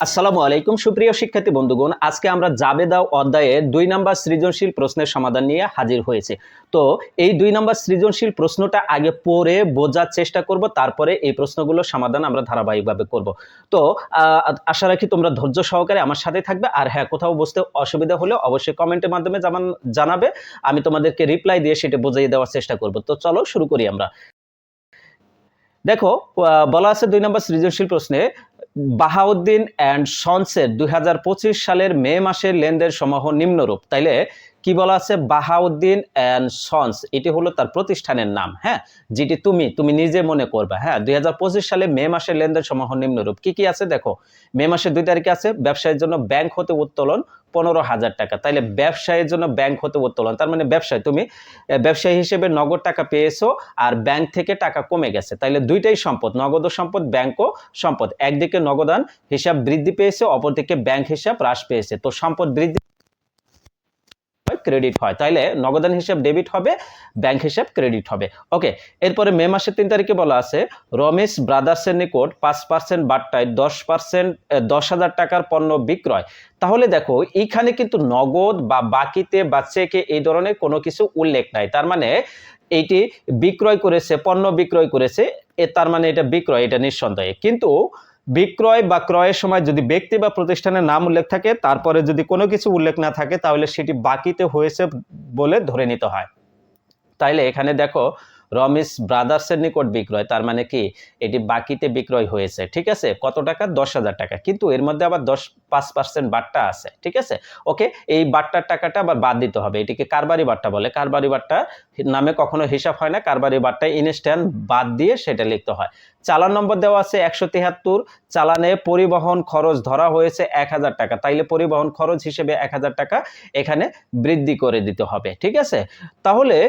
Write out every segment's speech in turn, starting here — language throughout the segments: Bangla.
আসসালামু আলাইকুম সুপ্রিয় শিক্ষার্থী বন্ধুগণ, আজকে আমরা জাবেদাও অধ্যায়ে 2 নম্বর সৃজনশীল প্রশ্নের সমাধান নিয়ে হাজির হয়েছে। তো এই 2 নম্বর সৃজনশীল প্রশ্নটা আগে পড়ে বোঝার চেষ্টা করব, তারপরে এই প্রশ্নগুলোর সমাধান আমরা ধারাবাহিকভাবে করব। তো আশা রাখি তোমরা ধৈর্য সহকারে আমার সাথে থাকবে। আর হ্যাঁ, কোথাও বুঝতে অসুবিধা হলে অবশ্যই কমেন্টের মাধ্যমে জানাবে। আমি তোমাদেরকে রিপ্লাই দিয়ে সেটা বুঝিয়ে দেওয়ার চেষ্টা করব। তো চলো শুরু করি আমরা। দেখো, বলা আছে 2 নম্বর সৃজনশীল প্রশ্নে বাহাউদ্দিন অ্যান্ড সন্সের 2025 সালের মে মাসের লেনদেন সমূহ নিম্নরূপ। তাইলে কি বলা আছে? বাহাউদ্দিন অ্যান্ড সন্স, এটি হলো তার প্রতিষ্ঠানের নাম। হ্যাঁ, যেটি তুমি নিজে মনে করবে। হ্যাঁ, 2025 সালে মে মাসের লেনদেন সমূহ নিম্নরূপ। কি কি আছে দেখো। মে মাসের 2 তারিখে আছে ব্যবসায়ের জন্য ব্যাংক হতে উত্তোলন 15,000 টাকা। তাইলে ব্যবসায়ের জন্য ব্যাংক হতে উত্তোলন, তার মানে ব্যবসায় তুমি ব্যবসায়ী হিসেবে নগদ টাকা পেয়েছো আর ব্যাংক থেকে টাকা কমে গেছে। তাইলে দুইটাই সম্পদ, নগদ সম্পদ, ব্যাংকও সম্পদ। একদিকে নগদান হিসাব বৃদ্ধি পেয়েছে, অপরদিকে ব্যাংক হিসাব হ্রাস পেয়েছে। তো সম্পদ বৃদ্ধি ক্রেডিট হয়, তাইলে নগদান হিসাব ডেবিট হবে, ব্যাংক হিসাব ক্রেডিট হবে। ওকে, এরপরে মে মাসের 3 তারিখে বলা আছে রমেশ ব্রাদার্সের নিকট 5% বাট্টায় 10,000 টাকার পণ্য বিক্রয়। তাহলে দেখো এইখানে কিন্তু নগদ বা বাকিতে বা চেকে এই ধরনের কোনো কিছু উল্লেখ নাই। তার মানে এইটি বিক্রয় করেছে, পণ্য বিক্রয় করেছে, তার মানে এটা বিক্রয়, এটা নিঃসন্দেহে। কিন্তু বিক্রয় বা ক্রয়ের সময় যদি ব্যক্তি বা প্রতিষ্ঠানের নাম উল্লেখ থাকে, তারপরে যদি কোনো কিছু উল্লেখ না থাকে, তাহলে সেটি বাকিতে হয়েছে বলে ধরে নিতে হয়। তাইলে এখানে দেখো রমেশ ব্রাদার্সের নিকট বিক্রয়, তার মানে কি এটি বাকিতে বিক্রয় হয়েছে। ঠিক আছে, কত টাকা? 10,000 টাকা। কিন্তু এর মধ্যে আবার 5% বাট্টা আছে। ঠিক আছে, ওকে, এই বাট্টার টাকাটা আবার বাদ দিতে হবে। এটিকে কারবারি বাট্টা বলে। কারবারি বাট্টা নামে কখনো হিসাব হয় না, কারবারি বাট্টা ইনস্ট্যান্ট বাদ দিয়ে সেটা লিখতে হয়। চালান নম্বর দেওয়া আছে 173, চালানে পরিবহন খরচ ধরা হয়েছে 1,000 টাকা। তাইলে পরিবহন খরচ হিসেবে 1,000 টাকা এখানে বৃদ্ধি করে দিতে হবে। ঠিক আছে, তাহলে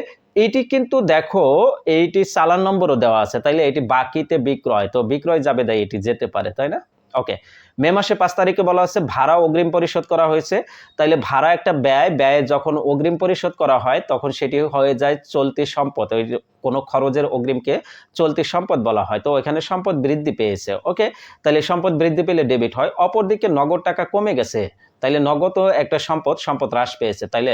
এটি কিন্তু দেখো এইটি চালান নম্বরও দেওয়া আছে, তাইলে এটি বাকিতে বিক্রয়, তো বিক্রয় যাবে দেয় এটি যেতে পারে, তাই না? ওকে, মে মাসে 5 তারিখে বলা আছে ভাড়া অগ্রিম পরিশোধ করা হয়েছে। তাইলে ভাড়া একটা ব্যয় যখন অগ্রিম পরিশোধ করা হয় তখন সেটি হয়ে যায় চলতি সম্পদ। ওই কোনো খরচের অগ্রিমকে চলতি সম্পদ বলা হয়। তো এখানে সম্পদ বৃদ্ধি পেয়েছে। ওকে, তাহলে সম্পদ বৃদ্ধি পেলে ডেবিট হয়। অপরদিকে নগদ টাকা কমে গেছে, তাইলে নগদও একটা সম্পদ হ্রাস পেয়েছে, তাইলে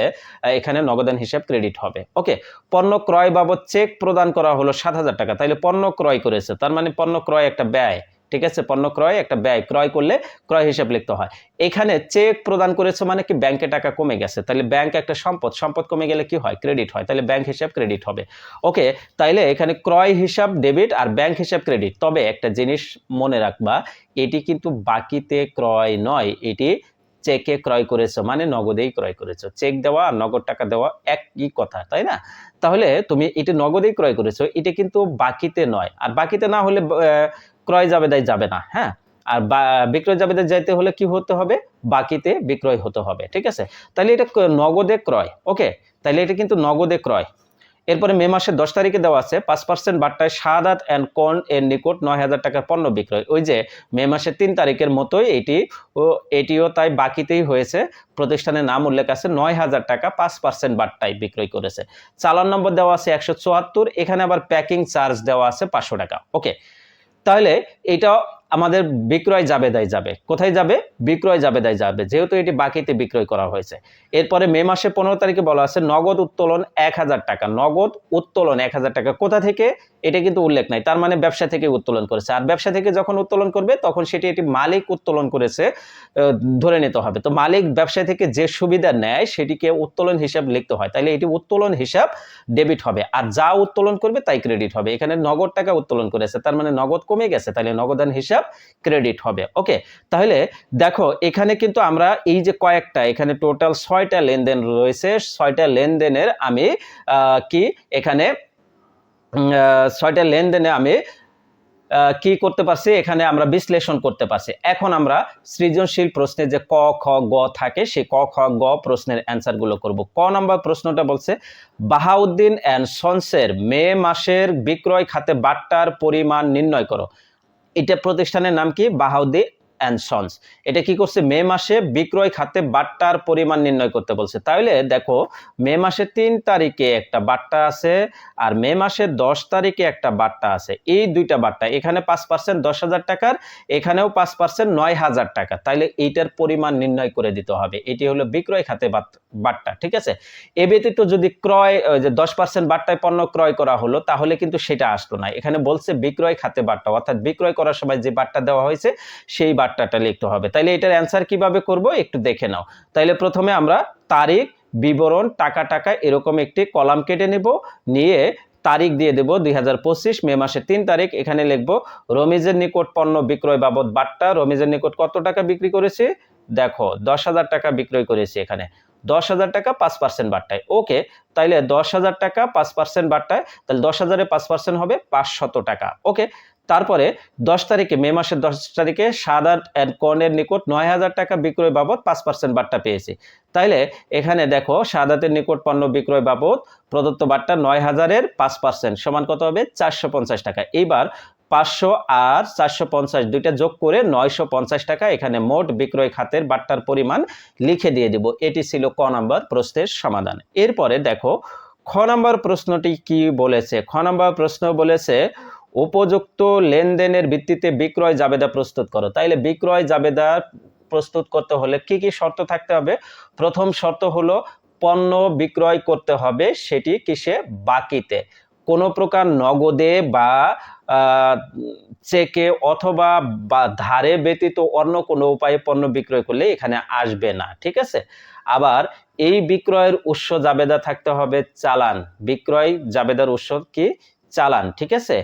এখানে নগদান হিসাব ক্রেডিট হবে। ওকে, পণ্য ক্রয় বাবদ চেক প্রদান করা হলো 7,000 টাকা। তাইলে পণ্য ক্রয় করেছে, তার মানে পণ্য ক্রয় একটা ব্যয়। ঠিক আছে, পণ্য ক্রয় একটা ব্যয়, ক্রয় করলে ক্রয় হিসাব লিখতে হয়। এখানে চেক প্রদান করেছে মানে কি ব্যাংকে টাকা কমে গেছে, তাহলে ব্যাংক একটা সম্পদ কমে গেলে কি হয়? ক্রেডিট হয়, তাহলে ব্যাংক হিসাব ক্রেডিট হবে। ওকে, তাইলে এখানে ক্রয় হিসাব ডেবিট আর ব্যাংক হিসাব ক্রেডিট। তবে একটা জিনিস মনে রাখবা, এটি কিন্তু বাকিতে ক্রয় নয়, এটি চেকে ক্রয় করেছো মানে নগদেই ক্রয় করেছো। চেক দেওয়া আর নগদ টাকা দেওয়া একই কথা, তাই না? তাহলে তুমি এটি নগদেই ক্রয় করেছো, এটা কিন্তু বাকিতে নয়। আর বাকিতে না হলে ক্রয় জাবেদায় যাবে না। হ্যাঁ, আর বিক্রয় জাবেদায় যাইতে হলে কি হতে হবে? বাকিতে বিক্রয় হতে হবে। ঠিক আছে, তাহলে এটা নগদে ক্রয়। ওকে, তাহলে এটা কিন্তু নগদে ক্রয়। এরপরে মে মাসের 10 তারিখে দেওয়া আছে 5% বাট্টায় শাহাদাত অ্যান্ড কর্ন এর নিকট 9,000 টাকার পণ্য বিক্রয়। ওই যে মে মাসের 3 তারিখের মতোই এটিও তাই বাকিতেই হয়েছে। প্রতিষ্ঠানের নাম উল্লেখ আছে, 9,000 টাকা 5% বাট্টায় বিক্রয় করেছে। চালান নম্বর দেওয়া আছে 174, এখানে আবার প্যাকিং চার্জ দেওয়া আছে 500 টাকা। ওকে, তাহলে এটা আমাদের বিক্রয় জাবেদায় যাবে। কোথায় যাবে? বিক্রয় জাবেদায় যাবে, যেহেতু এটি বাকিতে বিক্রয় করা হয়েছে। এরপরে মে মাসে 15 তারিখে বলা আছে নগদ উত্তোলন 1,000 টাকা। নগদ উত্তোলন 1,000 টাকা, কোথা থেকে এটা কিন্তু উল্লেখ নাই, তার মানে ব্যবসা থেকে উত্তোলন করেছে। আর ব্যবসা থেকে যখন উত্তোলন করবে তখন সেটি এটি মালিক উত্তোলন করেছে ধরে নিতে হবে। তো মালিক ব্যবসা থেকে যে সুবিধা নেয় সেটিকে উত্তোলন হিসাব লিখতে হয়, তাইলে এটি উত্তোলন হিসাব ডেবিট হবে। আর যা উত্তোলন করবে তাই ক্রেডিট হবে। এখানে নগদ টাকা উত্তোলন করেছে, তার মানে নগদ কমে গেছে, তাহলে নগদান হিসাব ক্রেডিট হবে। ওকে, তাহলে দেখো এখানে কিন্তু আমরা এই যে কয়েকটা, এখানে টোটাল 6টা লেনদেন রয়েছে। 6টা লেনদেনের আমি কি এখানে 6টা লেনদেনে আমি কি করতে পারছি? এখানে আমরা বিশ্লেষণ করতে পারছি। এখন আমরা সৃজনশীল প্রশ্নে যে ক, খ, গ থাকে, সেই ক, খ, গ প্রশ্নের অ্যান্সার গুলো করব। ক নাম্বার প্রশ্নটা বলছে বাহাউদ্দিন অ্যান্ড সন্সের মে মাসের বিক্রয় খাতে বাট্টার পরিমাণ নির্ণয় করো। এটা প্রতিষ্ঠানের নাম কি? Bahauddin and sons. এটা কি করছে, মে মাসে বিক্রয় খাতে বাট্টার পরিমাণ নির্ণয় করতে বলছে। তাহলে দেখো মে মাসের 3 তারিখে একটা বাট্টা আছে আর মে মাসের 10 তারিখে একটা বাট্টা আছে। এই দুইটা বাট্টা, এখানে 5% 10,000 টাকার, এখানেও 5% 9,000 টাকা। তাহলে এইটার পরিমাণ নির্ণয় করে দিতে হবে। এটি হলো বিক্রয় খাতে বাট্টা, ঠিক আছে। এ ব্যতীত যদি ক্রয় যে 10% বাট্টায় পণ্য ক্রয় করা হলো তাহলে কিন্তু সেটা আসতো না। এখানে বলছে বিক্রয় খাতে বাট্টা, অর্থাৎ বিক্রয় করার সময় যে বাট্টা দেওয়া হয়েছে সেই বাট্টাটা লিখতে হবে। তাইলে এটার অ্যান্সার কিভাবে করব একটু দেখে নাও। তাইলে প্রথমে আমরা তারিখ, বিবরণ, টাকা টাকা এরকম একটি কলাম কেটে নেব, নিয়ে তারিখ দিয়ে দেব 2025 মে মাসের 3 তারিখ। এখানে লিখব রমিজের নিকট পণ্য বিক্রয় বাবদ বাট্টা। রমিজের নিকট কত টাকা বিক্রি করেছে, দেখো 10,000 টাকা বিক্রয় করেছে। এখানে 10,000 টাকা 5% বাট্টায়। ওকে, তাইলে 10,000 টাকা 5% বাট্টায়, তাহলে 10,000-এ 5% হবে 500 টাকা। ওকে, তারপরে 10 তারিখে, মে মাসের 10 তারিখে সাদাত অ্যান্ড কর্নের নিকট 9,000 টাকা বিক্রয় বাবদ 5% বাট্টা পেয়েছি। তাইলে এখানে দেখো সাদাতের নিকট পণ্য বিক্রয় বাবদ প্রদত্ত বাট্টা 9,000-এর 5% সমান কত হবে, 450 টাকা। এইবার 500 আর 450 দুইটা যোগ করে 950 টাকা এখানে মোট বিক্রয় খাতের বাট্টার পরিমাণ লিখে দিয়ে দিব। এটি ছিল ক নাম্বার প্রশ্নের সমাধান। এরপরে দেখো খ নাম্বার প্রশ্নটি কি বলেছে। খ নাম্বার প্রশ্ন বলেছে উপযুক্ত লেনদেনের ভিত্তিতে বিক্রয় জাবেদা প্রস্তুত করো। তাইলে বিক্রয় জাবেদা প্রস্তুত করতে হলে কি কি শর্ত থাকতে হবে। প্রথম শর্ত হলো পণ্য বিক্রয় করতে হবে সেটি কিসে, বাকিতে, কোনো প্রকার নগদে বা চেকে অথবা বা ধারে ব্যতীত অন্য কোনো উপায়ে পণ্য বিক্রয় করলে এখানে আসবে না, ঠিক আছে। আবার এই বিক্রয়ের উৎস জাবেদা থাকতে হবে চালান। বিক্রয় জাবেদার উৎস কি, চালান, ঠিক আছে।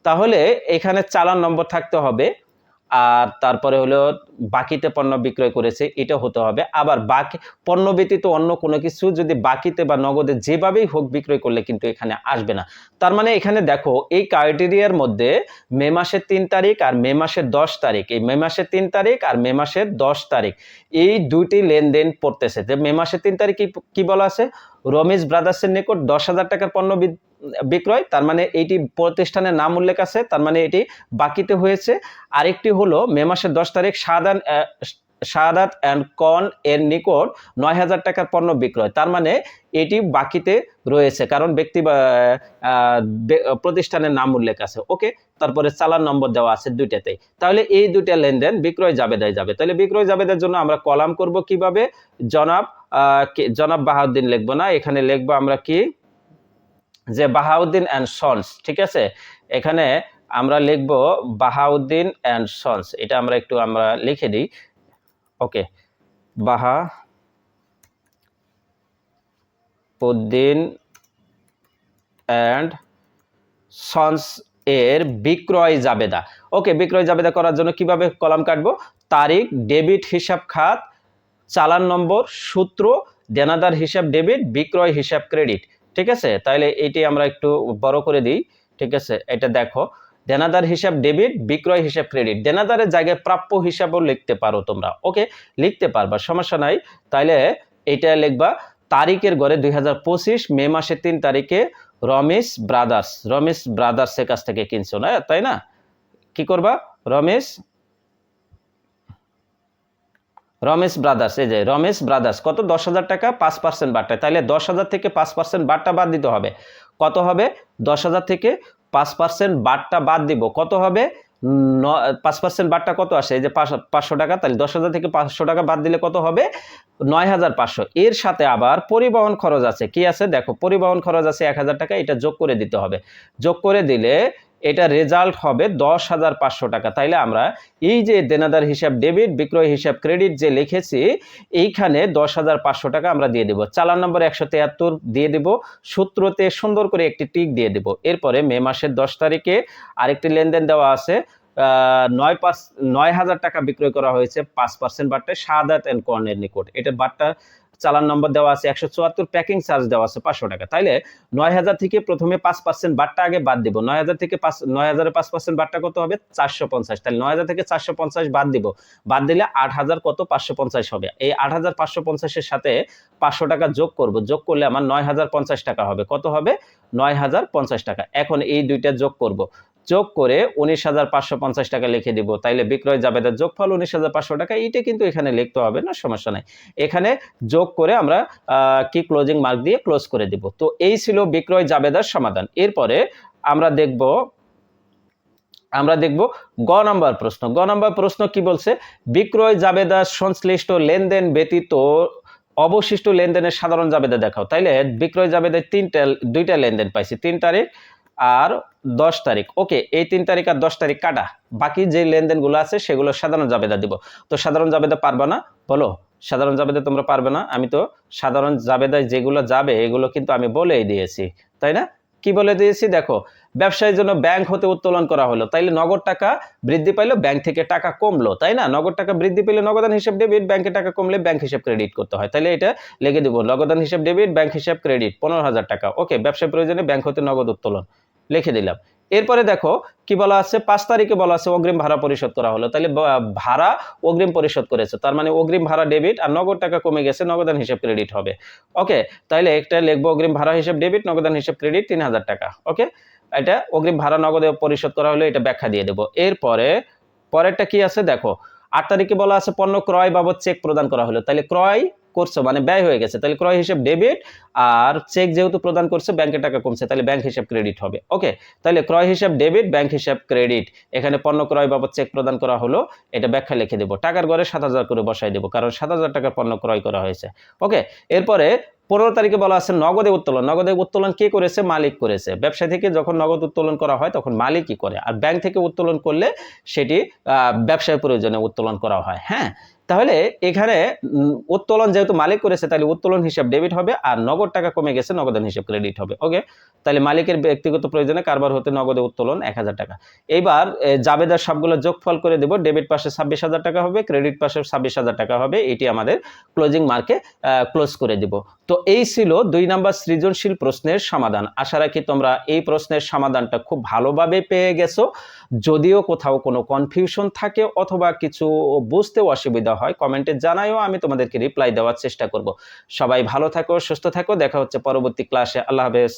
তাহলে এখানে চালান নম্বর থাকতে হবে। আর তারপরে হলো বাকিতে পণ্য বিক্রয় করেছে এটা হতে হবে। আবার বাকি পণ্য ব্যতীত অন্য কোনো কিছু যদি বাকিতে বা নগদে যেভাবেই হোক বিক্রয় করলে কিন্তু এখানে আসবে না। তার মানে এখানে দেখো এই ক্রাইটেরিয়ার মধ্যে মে মাসের 3 তারিখ আর মে মাসের 10 তারিখ, এই মে মাসের 3 তারিখ আর মে মাসের 10 তারিখ এই দুইটি লেনদেন পড়তেছে। যে মে মাসের 3 তারিখ কি বলা আছে, রমেশ ব্রাদার্সের নিকট 10,000 টাকার পণ্য বিক্রয়, তার মানে এইটি প্রতিষ্ঠানের নাম উল্লেখ আছে, তার মানে এটি বাকিতে হয়েছে। আরেকটি হলো মে মাসের 10 তারিখ সাদাত অ্যান্ড কর্ন এর নিকট 9,000 টাকার পণ্য বিক্রয়, তার মানে এটি বাকিতে রয়েছে কারণ ব্যক্তি বা প্রতিষ্ঠানের নাম উল্লেখ আছে। ওকে, তারপরে চালান নম্বর দেওয়া আছে দুইটাতেই। তাহলে এই দুইটা লেনদেন বিক্রয় জাবেদায় যাবে। তাহলে বিক্রয় জাবেদার জন্য আমরা কলাম করব কিভাবে, জনাব বাহাউদ্দিন লিখবো না, এখানে লিখবো আমরা কি, যে বাহাউদ্দিন অ্যান্ড সন্স, ঠিক আছে। এখানে আমরা লিখব বাহাউদ্দিন অ্যান্ড সন্স, এটা আমরা একটু লিখে দিই। ওকে, বাহাউদ্দিন অ্যান্ড সন্স এর বিক্রয় জাবেদা। ওকে, বিক্রয় জাবেদা করার জন্য কিভাবে কলাম কাটবো, তারিখ, ডেবিট হিসাব খাত, চালান নম্বর, সূত্র, দেনাদার হিসাব ডেবিট, বিক্রয় হিসাব ক্রেডিট, ঠিক আছে। তাহলে এটি আমরা একটু বড় করে দিই, ঠিক আছে। এটা দেখো দেনাদার হিসাব ডেবিট, বিক্রয় হিসাব ক্রেডিট। দেনাদারের জায়গায় প্রাপ্য হিসাবও লিখতে পারো তোমরা, ওকে, লিখতে পারবা, সমস্যা নাই। তাইলে এটা লিখবা তারিখের ঘরে 2025 মে মাসের 3 তারিখে রমেশ ব্রাদার্সের কাছ থেকে কিনছো না, তাই না। কি করবা, রমেশ ব্রাদার্স, এই যে রমেশ ব্রাদার্স কত, 10,000 টাকা 5% বাট্টা। তাহলে 10,000 থেকে 5% বাট্টা বাদ দিতে হবে। কত হবে, 10,000 থেকে 5% বাট্টা বাদ দিব, কত হবে, 5% বাট্টা কত আসে, এই যে 500 টাকা। তাহলে 10,000 থেকে 500 টাকা বাদ দিলে কত হবে, 9,500। এর সাথে আবার পরিবহন খরচ আছে, কি আছে দেখো, পরিবহন খরচ আছে 1,000 টাকা, এটা যোগ করে দিতে হবে। যোগ করে দিলে এটা রেজাল্ট হবে 10,500 টাকা। তাইলে আমরা এই যে দেনাদার হিসাব ডেবিট, বিক্রয় হিসাব ক্রেডিট যে লিখেছি, এইখানে 10,500 টাকা আমরা দিয়ে দেব। চালান নম্বর 173 দিয়ে দেব, সূত্রতে সুন্দর করে একটি টিক দিয়ে দেব। এরপরে মে মাসের 10 তারিখে আরেকটি লেনদেন দেওয়া আছে, 9,000 টাকা বিক্রয় করা হয়েছে 5% বাট্টায় সাদাত অ্যান্ড কর্নের নিকট। এটা বাট্টা চালান নম্বর দেওয়া আছে 174, প্যাকিং চার্জ দেওয়া আছে 500 টাকা। তাইলে 9,000 থেকে প্রথমে 5% বাট্টা আগে বাদ দিব। 9,000 থেকে 9,000-এর 5% বাট্টা কত হবে, 450। তাহলে 9,000 থেকে 450 বাদ দিব, বাদ দিলে 8,000 কত, 550 হবে। এই 8,550-এর সাথে 500 টাকা যোগ করব, যোগ করলে আমার 9,050 টাকা হবে। কত হবে, 9,050 টাকা। এখন এই দুইটা যোগ করব, যোগ করে 19,550 টাকা লিখে দিব, তাইলে বিক্রয় জাবেদার যোগফল 19,500 টাকা। এইটা কিন্তু এখানে লিখতে হবে না, সমস্যা নাই। এখানে যোগ করে আমরা কি ক্লোজিং মার্ক দিয়ে ক্লোজ করে দিব। তো এই ছিল বিক্রয় জাবেদার সমাধান। এরপরে আমরা দেখব গ নাম্বার প্রশ্ন। গ নাম্বার প্রশ্ন কি বলছে, বিক্রয় জাবেদার সংশ্লিষ্ট লেনদেন ব্যতীত অবশিষ্ট লেনদেনের সাধারণ জাবেদা দেখাও। তাইলে বিক্রয় জাবেদায় দুইটা লেনদেন পাইছি, 3 তারিখ আর 10 তারিখ। ওকে, এই 3 তারিখ আর 10 তারিখ কাটা, বাকি যে লেনদেনগুলো আছে সেগুলো সাধারণ জাবেদা দিব। তো সাধারণ জাবেদা পারবা না বলো? সাধারণ জাবেদা তোমরা পারবে না? আমি তো সাধারণ জাবেদায় যেগুলো যাবে এগুলো কিন্তু আমি বলেই দিয়েছি, তাই না? কি বলে দিয়েছি দেখো, ব্যবসায়ের জন্য ব্যাংক হতে উত্তোলন করা হলো, তাইলে নগদ টাকা বৃদ্ধি পাইলো, ব্যাংক থেকে টাকা কমলো, তাই না? নগদ টাকা বৃদ্ধি পেলে নগদান হিসাব ডেবিট, ব্যাংকে টাকা কমলে ব্যাংক হিসাব ক্রেডিট করতে হয়। তাইলে এটা লিখে দিব, নগদান হিসাব ডেবিট, ব্যাংক হিসাব ক্রেডিট, 15,000 টাকা। ওকে, ব্যবসায় প্রয়োজনে ব্যাংক হতে নগদ উত্তোলন লিখে দিলাম। এরপরে দেখো কি বলা আছে, 5 তারিখে বলা আছে অগ্রিম ভাড়া পরিশোধ করা হলো, তাহলে ভাড়া অগ্রিম পরিশোধ করেছে, তার মানে অগ্রিম ভাড়া ডেবিট আর নগদ টাকা কমে গেছে, নগদান হিসাব ক্রেডিট হবে। ওকে, তাহলে একটা লিখবো অগ্রিম ভাড়া হিসাব ডেবিট, নগদান হিসাব ক্রেডিট 3,000 টাকা। ওকে, এটা অগ্রিম ভাড়া নগদে পরিশোধ করা হলো, এটা ব্যাখ্যা দিয়ে দেবো। এরপরে পরেরটা কি আছে দেখো, 8 তারিখে বলা আছে পণ্য ক্রয় বাবদ চেক প্রদান করা হলো, তাহলে ক্রয় করছো মানে ব্যয় হয়ে গেছে, তাহলে ক্রয় হিসাব ডেবিট, আর চেক যেহেতু প্রদান করছে ব্যাংকে টাকা কমছে, তাহলে ব্যাংক হিসাব ক্রেডিট হবে। ওকে, তাহলে ক্রয় হিসাব ডেবিট, ব্যাংক হিসাব ক্রেডিট, এখানে পণ্য ক্রয় বাবদ চেক প্রদান করা হলো, এটা ব্যাখ্যা লিখে দেবো। টাকার ঘরে 7,000 করে বসাই দেবো, কারণ 7,000 টাকার পণ্য ক্রয় করা হয়েছে। ওকে, এরপরে 15 তারিখে বলা আছে নগদে উত্তোলন। নগদে উত্তোলন কে করেছে? মালিক করেছে। ব্যবসা থেকে যখন নগদ উত্তোলন করা হয় তখন মালিকই করে, আর ব্যাংক থেকে উত্তোলন করলে সেটি ব্যবসায় প্রয়োজনে উত্তোলন করা হয়। হ্যাঁ, তাহলে এখানে উত্তোলন যেহেতু মালিক করেছে তাহলে উত্তোলন হিসাব ডেবিট হবে, আর নগদ টাকা কমে গেছে, নগদান হিসাব ক্রেডিট হবে। ওকে, তাহলে মালিকের ব্যক্তিগত প্রয়োজনে কারবার হতে নগদে উত্তোলন 1,000 টাকা। এইবার জাবেদার সবগুলো যোগফল করে দেব, ডেবিট পাশে 26,000 টাকা হবে, ক্রেডিট পাশে 26,000 টাকা হবে, এটি আমাদের ক্লোজিং মার্কে ক্লোজ করে দিব। তো এই ছিল 2 নাম্বার সৃজনশীল প্রশ্নের সমাধান। আশা রাখি তোমরা এই প্রশ্নের সমাধানটা খুব ভালোভাবে পেয়ে গেছো। যদিও কোথাও কোনো কনফিউশন থাকে অথবা কিছু বুঝতে অসুবিধা হয়, কমেন্টে জানাইও, আমি তোমাদেরকে রিপ্লাই দেওয়ার চেষ্টা করব। সবাই ভালো থাকো, সুস্থ থাকো, দেখা হচ্ছে পরবর্তী ক্লাসে। আল্লাহ হাফেজ।